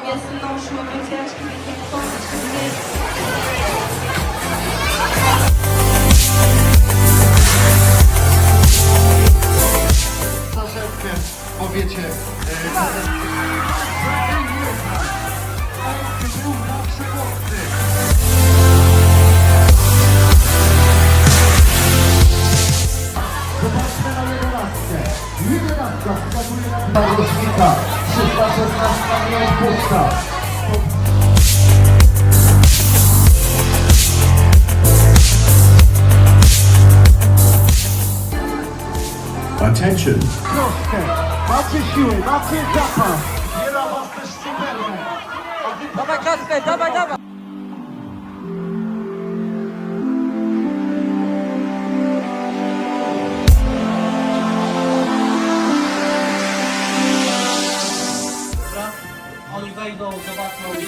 jest noż, więc ciężki, więc nie pomóc, Troszeczkę powiecie, zobaczmy na 11. 11 wskazuje na Rośnika. 316 milionów puszcza. Attention! Troszkę, macie siły, macie zapas. Wiele was też Superman. Dawaj Kasper, dawaj, dawaj! Oni wejdą, zobaczą.